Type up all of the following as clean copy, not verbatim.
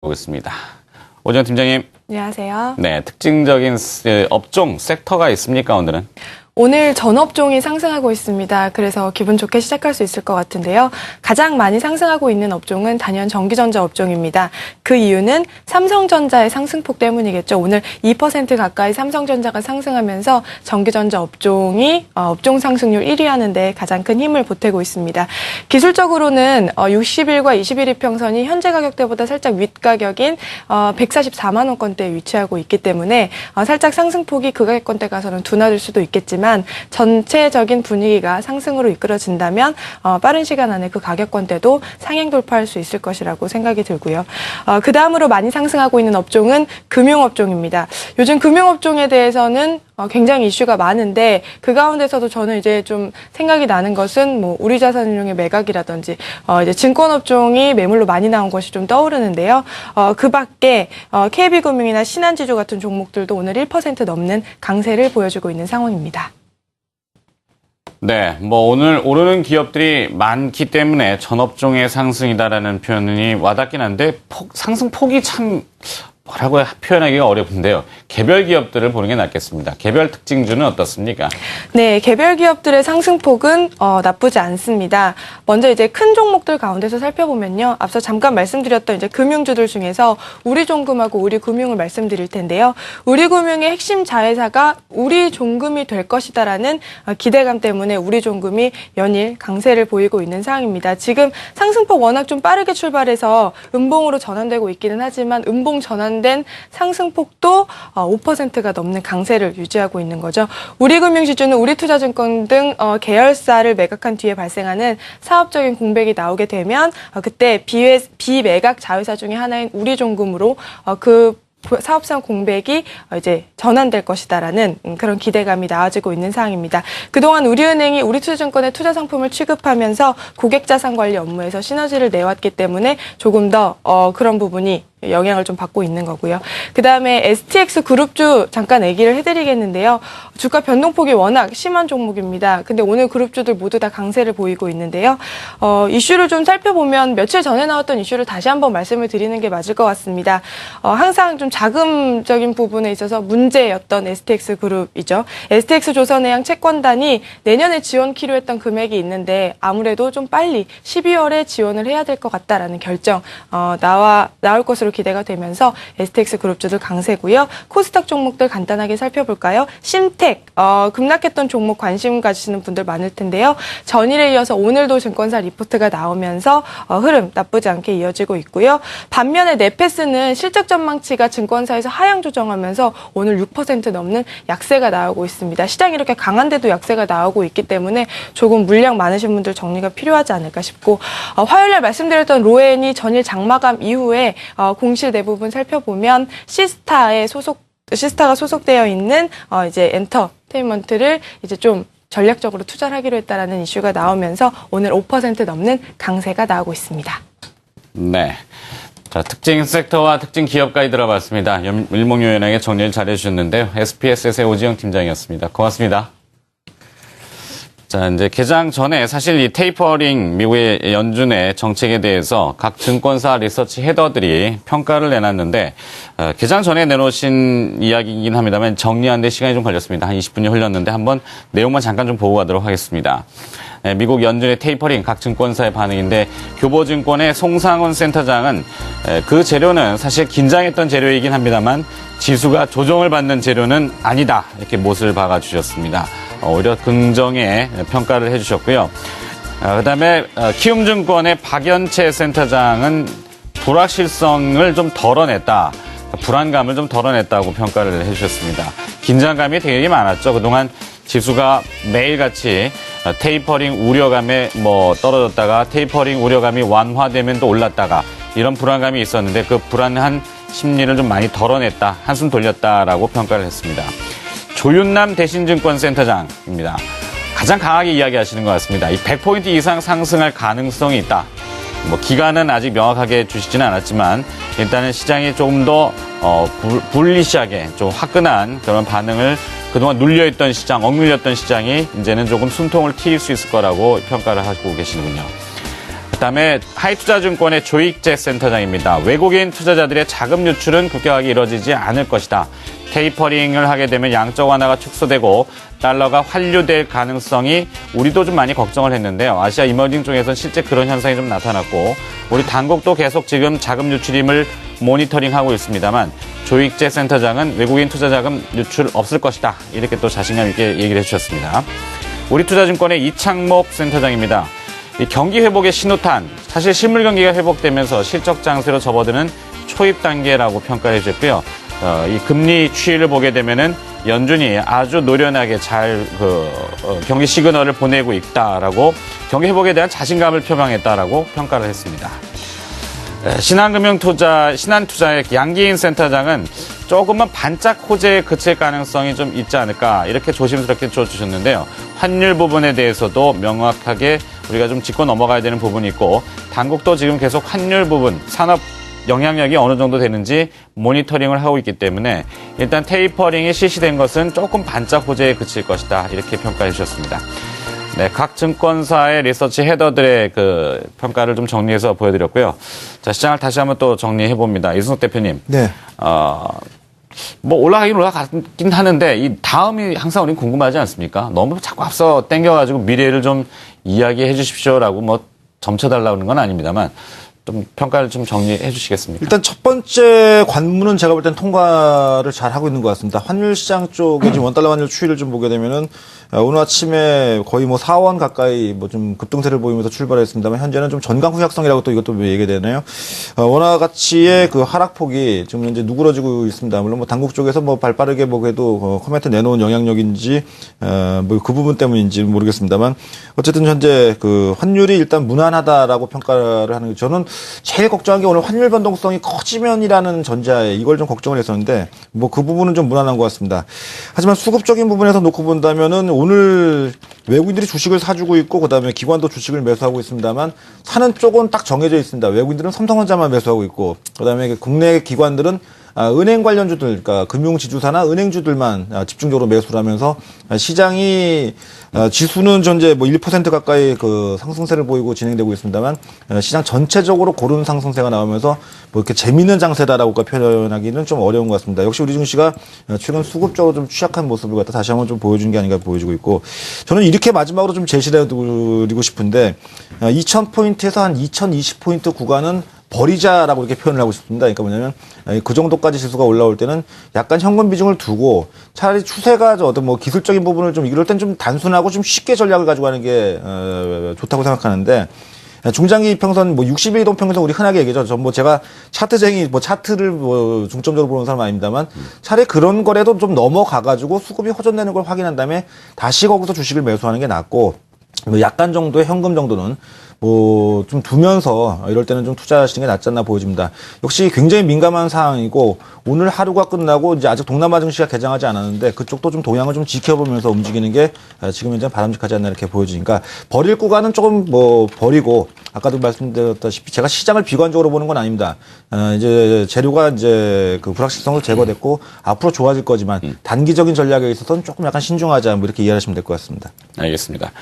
보겠습니다. 오지영 팀장님. 안녕하세요. 네, 특징적인 업종, 섹터가 있습니까, 오늘은? 오늘 전 업종이 상승하고 있습니다. 그래서 기분 좋게 시작할 수 있을 것 같은데요. 가장 많이 상승하고 있는 업종은 단연 전기전자 업종입니다. 그 이유는 삼성전자의 상승폭 때문이겠죠. 오늘 2% 가까이 삼성전자가 상승하면서 전기전자 업종이 업종 상승률 1위 하는데 가장 큰 힘을 보태고 있습니다. 기술적으로는 60일과 21일 이평선이 현재 가격대보다 살짝 윗가격인 144만 원권대에 위치하고 있기 때문에 살짝 상승폭이 그 가격권대 가서는 둔화될 수도 있겠지만 전체적인 분위기가 상승으로 이끌어진다면 빠른 시간 안에 그 가격권대도 상향 돌파할 수 있을 것이라고 생각이 들고요. 그 다음으로 많이 상승하고 있는 업종은 금융업종입니다. 요즘 금융업종에 대해서는 굉장히 이슈가 많은데 그 가운데서도 저는 이제 좀 생각이 나는 것은 뭐 우리자산운용의 매각이라든지 이제 증권업종이 매물로 많이 나온 것이 좀 떠오르는데요. 그 밖에 KB금융이나 신한지주 같은 종목들도 오늘 1% 넘는 강세를 보여주고 있는 상황입니다. 네, 뭐 오늘 오르는 기업들이 많기 때문에 전업종의 상승이다라는 표현이 와닿긴 한데 상승폭이 참 뭐라고 표현하기가 어렵은데요. 개별 기업들을 보는 게 낫겠습니다. 개별 특징주는 어떻습니까? 네, 개별 기업들의 상승폭은 나쁘지 않습니다. 먼저 이제 큰 종목들 가운데서 살펴보면요. 앞서 잠깐 말씀드렸던 이제 금융주들 중에서 우리종금하고 우리금융을 말씀드릴 텐데요. 우리금융의 핵심 자회사가 우리종금이 될 것이다라는 기대감 때문에 우리종금이 연일 강세를 보이고 있는 상황입니다. 지금 상승폭 워낙 좀 빠르게 출발해서 음봉으로 전환되고 있기는 하지만 음봉 전환된 상승폭도 5%가 넘는 강세를 유지하고 있는 거죠. 우리금융지주는 우리투자증권 등 계열사를 매각한 뒤에 발생하는 사업적인 공백이 나오게 되면 그때 비매각 자회사 중에 하나인 우리종금으로 그 사업상 공백이 이제 전환될 것이다라는 그런 기대감이 나아지고 있는 상황입니다. 그동안 우리은행이 우리투자증권의 투자 상품을 취급하면서 고객 자산 관리 업무에서 시너지를 내왔기 때문에 조금 더 그런 부분이 영향을 좀 받고 있는 거고요. 그다음에 STX 그룹주 잠깐 얘기를 해드리겠는데요. 주가 변동폭이 워낙 심한 종목입니다. 근데 오늘 그룹주들 모두 다 강세를 보이고 있는데요. 이슈를 좀 살펴보면 며칠 전에 나왔던 이슈를 다시 한번 말씀을 드리는 게 맞을 것 같습니다. 항상 좀 자금적인 부분에 있어서 문제였던 STX 그룹이죠. STX 조선해양 채권단이 내년에 지원키로 했던 금액이 있는데 아무래도 좀 빨리 12월에 지원을 해야 될 것 같다라는 결정 나올 것으로 기대가 되면서 STX 그룹주들 강세고요. 코스닥 종목들 간단하게 살펴볼까요? 심택, 급락했던 종목 관심 가지시는 분들 많을 텐데요. 전일에 이어서 오늘도 증권사 리포트가 나오면서 흐름 나쁘지 않게 이어지고 있고요. 반면에 네페스는 실적 전망치가 증권사에서 하향 조정하면서 오늘 6% 넘는 약세가 나오고 있습니다. 시장이 이렇게 강한데도 약세가 나오고 있기 때문에 조금 물량 많으신 분들 정리가 필요하지 않을까 싶고 화요일날 말씀드렸던 로엔이 전일 장마감 이후에 공실 대부분 살펴보면 시스타가 소속되어 있는 이제 엔터테인먼트를 이제 좀 전략적으로 투자를 하기로 했다라는 이슈가 나오면서 오늘 5% 넘는 강세가 나오고 있습니다. 네. 자, 특징 섹터와 특징 기업까지 들어봤습니다. 일목요연하게 정리를 잘 해주셨는데요. SPSS의 오지영 팀장이었습니다. 고맙습니다. 자, 이제 개장 전에 사실 이 테이퍼링 미국의 연준의 정책에 대해서 각 증권사 리서치 헤더들이 평가를 내놨는데 개장 전에 내놓으신 이야기이긴 합니다만 정리하는 데 시간이 좀 걸렸습니다. 한 20분이 흘렀는데 한번 내용만 잠깐 좀 보고 가도록 하겠습니다. 미국 연준의 테이퍼링 각 증권사의 반응인데 교보증권의 송상훈 센터장은 그 재료는 사실 긴장했던 재료이긴 합니다만 지수가 조정을 받는 재료는 아니다 이렇게 못을 박아주셨습니다. 오히려 긍정의 평가를 해주셨고요. 그다음에 키움증권의 박연채 센터장은 불확실성을 좀 덜어냈다. 불안감을 좀 덜어냈다고 평가를 해주셨습니다. 긴장감이 되게 많았죠. 그동안 지수가 매일같이 테이퍼링 우려감에 떨어졌다가 테이퍼링 우려감이 완화되면 또 올랐다가 이런 불안감이 있었는데 그 불안한 심리를 좀 많이 덜어냈다. 한숨 돌렸다라고 평가를 했습니다. 조윤남 대신증권센터장입니다. 가장 강하게 이야기하시는 것 같습니다. 이 100포인트 이상 상승할 가능성이 있다. 기간은 아직 명확하게 주시지는 않았지만 일단은 시장이 조금 더 불리시하게 좀 화끈한 그런 반응을 그동안 눌려있던 시장, 억눌렸던 시장이 이제는 조금 숨통을 트일 수 있을 거라고 평가를 하고 계시는군요. 그다음에 하이투자증권의 조익재 센터장입니다. 외국인 투자자들의 자금 유출은 급격하게 이뤄지지 않을 것이다. 테이퍼링을 하게 되면 양적 완화가 축소되고 달러가 환류될 가능성이 우리도 좀 많이 걱정을 했는데요. 아시아 이머징 쪽에서는 실제 그런 현상이 좀 나타났고 우리 당국도 계속 지금 자금 유출임을 모니터링하고 있습니다만 조익재 센터장은 외국인 투자자금 유출 없을 것이다. 이렇게 또 자신감 있게 얘기를 해주셨습니다. 우리투자증권의 이창목 센터장입니다. 이 경기 회복의 신호탄, 사실 실물 경기가 회복되면서 실적 장세로 접어드는 초입 단계라고 평가해 주셨고요. 이 금리 추이를 보게 되면은 연준이 아주 노련하게 잘 경기 시그널을 보내고 있다라고 경기 회복에 대한 자신감을 표명했다라고 평가를 했습니다. 신한투자의 양기인 센터장은 조금만 반짝 호재에 그칠 가능성이 좀 있지 않을까 이렇게 조심스럽게 줘주셨는데요. 환율 부분에 대해서도 명확하게 우리가 좀 짚고 넘어가야 되는 부분이 있고 당국도 지금 계속 환율 부분, 산업 영향력이 어느 정도 되는지 모니터링을 하고 있기 때문에 일단 테이퍼링이 실시된 것은 조금 반짝 호재에 그칠 것이다 이렇게 평가해 주셨습니다. 네, 각 증권사의 리서치 헤더들의 그 평가를 좀 정리해서 보여드렸고요. 자, 시장을 다시 한번 또 정리해 봅니다. 이순석 대표님. 네. 뭐 올라가긴 하는데 이 다음이 항상 우리는 궁금하지 않습니까? 너무 자꾸 앞서 땡겨가지고 미래를 좀 이야기해 주십시오라고 뭐 점쳐달라는 건 아닙니다만 좀 평가를 좀 정리해 주시겠습니까? 일단 첫 번째 관문은 제가 볼 땐 통과를 잘 하고 있는 것 같습니다. 환율 시장 쪽에 지금 원달러 환율 추이를 좀 보게 되면은 오늘 아침에 거의 뭐 4원 가까이 뭐 좀 급등세를 보이면서 출발했습니다만 현재는 좀 전강 후약성이라고 또 이것도 얘기되네요. 원화 가치의 그 하락폭이 지금 현재 누그러지고 있습니다. 물론 뭐 당국 쪽에서 뭐 발빠르게 뭐 그래도 코멘트 내놓은 영향력인지 뭐 그 부분 때문인지 모르겠습니다만 어쨌든 현재 그 환율이 일단 무난하다라고 평가를 하는 게 저는 제일 걱정한 게 오늘 환율 변동성이 커지면이라는 전제하에 이걸 좀 걱정을 했었는데 뭐 그 부분은 좀 무난한 것 같습니다. 하지만 수급적인 부분에서 놓고 본다면은 오늘 외국인들이 주식을 사주고 있고 그다음에 기관도 주식을 매수하고 있습니다만 사는 쪽은 딱 정해져 있습니다. 외국인들은 삼성전자만 매수하고 있고 그다음에 국내 기관들은 은행 관련주들, 그러니까 금융지주사나 은행주들만 집중적으로 매수를 하면서 시장이 지수는 현재 뭐 1% 가까이 그 상승세를 보이고 진행되고 있습니다만 시장 전체적으로 고른 상승세가 나오면서 뭐 이렇게 재미있는 장세다라고 표현하기는 좀 어려운 것 같습니다. 역시 우리 증시가 최근 수급적으로 좀 취약한 모습을 갖다 다시 한번 좀 보여준 게 아닌가 보여지고 있고 저는 이렇게 마지막으로 좀 제시를 해드리고 싶은데 2000포인트에서 한 2020포인트 구간은 버리자라고 이렇게 표현을 하고 싶습니다. 그러니까 뭐냐면 그 정도까지 지수가 올라올 때는 약간 현금 비중을 두고 차라리 추세가 어떤 뭐 기술적인 부분을 좀 이럴 땐 좀 단순하고 좀 쉽게 전략을 가지고 가는 게 좋다고 생각하는데 중장기 평선 뭐 60일 이동 평선 우리 흔하게 얘기죠. 전 뭐 제가 차트쟁이 뭐 차트를 뭐 중점적으로 보는 사람 아닙니다만 차라리 그런 거라도 좀 넘어가 가지고 수급이 호전되는 걸 확인한 다음에 다시 거기서 주식을 매수하는 게 낫고 뭐 약간 정도의 현금 정도는 뭐 좀 두면서 이럴 때는 좀 투자하시는 게 낫지 않나 보여집니다. 역시 굉장히 민감한 사항이고 오늘 하루가 끝나고 이제 아직 동남아 증시가 개장하지 않았는데 그쪽도 좀 동향을 좀 지켜보면서 움직이는 게 지금 현재 바람직하지 않나 이렇게 보여지니까 버릴 구간은 조금 뭐 버리고 아까도 말씀드렸다시피 제가 시장을 비관적으로 보는 건 아닙니다. 이제 재료가 이제 그 불확실성을 제거됐고 앞으로 좋아질 거지만 단기적인 전략에 있어서는 조금 약간 신중하자 뭐 이렇게 이해하시면 될 것 같습니다. 알겠습니다.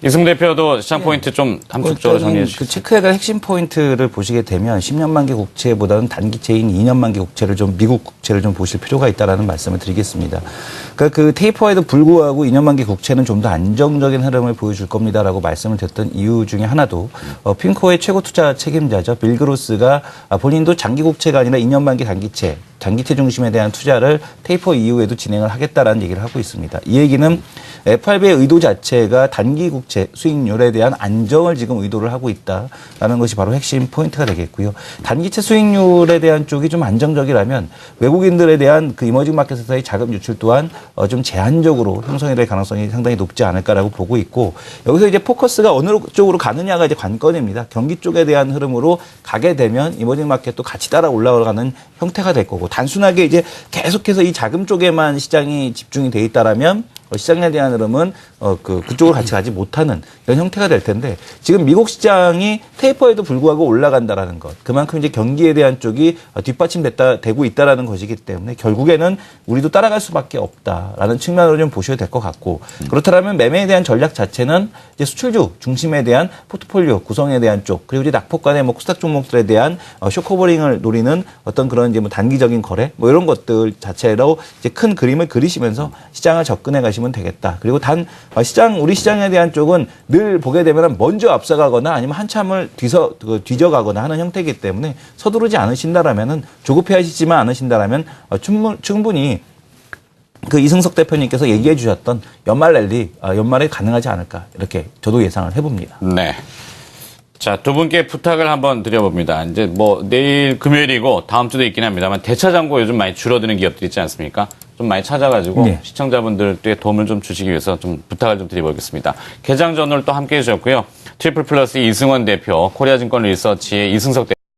이승 대표도 시장 포인트 좀 함축적으로 정리해 주시죠. 그 체크해야 될 핵심 포인트를 보시게 되면 10년 만기 국채보다는 단기채인 2년 만기 국채를 좀 미국 국채를 좀 보실 필요가 있다라는 말씀을 드리겠습니다. 그러니까 그 테이퍼에도 불구하고 2년 만기 국채는 좀 더 안정적인 흐름을 보여줄 겁니다라고 말씀을 드렸던 이유 중에 하나도 핀코의 최고 투자 책임자죠. 빌 그로스가 본인도 장기 국채가 아니라 2년 만기 단기채 중심에 대한 투자를 테이퍼 이후에도 진행을 하겠다라는 얘기를 하고 있습니다. 이 얘기는 FRB의 의도 자체가 단기 국채 수익률에 대한 안정을 지금 의도를 하고 있다라는 것이 바로 핵심 포인트가 되겠고요. 단기채 수익률에 대한 쪽이 좀 안정적이라면 외국인들에 대한 그 이머징 마켓에서의 자금 유출 또한 좀 제한적으로 형성이 될 가능성이 상당히 높지 않을까라고 보고 있고 여기서 이제 포커스가 어느 쪽으로 가느냐가 이제 관건입니다. 경기 쪽에 대한 흐름으로 가게 되면 이머징 마켓도 같이 따라 올라가는 형태가 될 거고 단순하게 이제 계속해서 이 자금 쪽에만 시장이 집중이 돼 있다라면 시장에 대한 흐름은 그쪽으로 같이 가지 못하는 이런 형태가 될 텐데 지금 미국 시장이 테이퍼에도 불구하고 올라간다라는 것, 그만큼 이제 경기에 대한 쪽이 되고 있다라는 것이기 때문에 결국에는 우리도 따라갈 수밖에 없다라는 측면으로 좀 보셔야 될 것 같고, 그렇다면 매매에 대한 전략 자체는 이제 수출주 중심에 대한 포트폴리오 구성에 대한 쪽, 그리고 이제 낙폭간의 뭐 코스닥 종목들에 대한 쇼커버링을 노리는 어떤 그런 이제 뭐 단기적인 거래 뭐 이런 것들 자체로 이제 큰 그림을 그리시면서 시장을 접근해 가시면 되겠다. 그리고 우리 시장에 대한 쪽은 늘 보게 되면 먼저 앞서가거나 아니면 한참을 뒤져가거나 하는 형태이기 때문에 서두르지 않으신다라면은 조급해하시지만 않으신다라면 충분히 그 이승석 대표님께서 얘기해 주셨던 연말 랠리, 연말에 가능하지 않을까 이렇게 저도 예상을 해봅니다. 네. 자, 두 분께 부탁을 한번 드려봅니다. 이제 뭐 내일 금요일이고 다음 주도 있긴 합니다만 대차 잔고 요즘 많이 줄어드는 기업들 있지 않습니까? 좀 많이 찾아가지고 네. 시청자분들께 도움을 좀 주시기 위해서 좀 부탁을 좀 드려보겠습니다. 개장 전후를 또 함께 해주셨고요. 트리플 플러스 이승원 대표, 코리아증권 리서치의 이승석 대표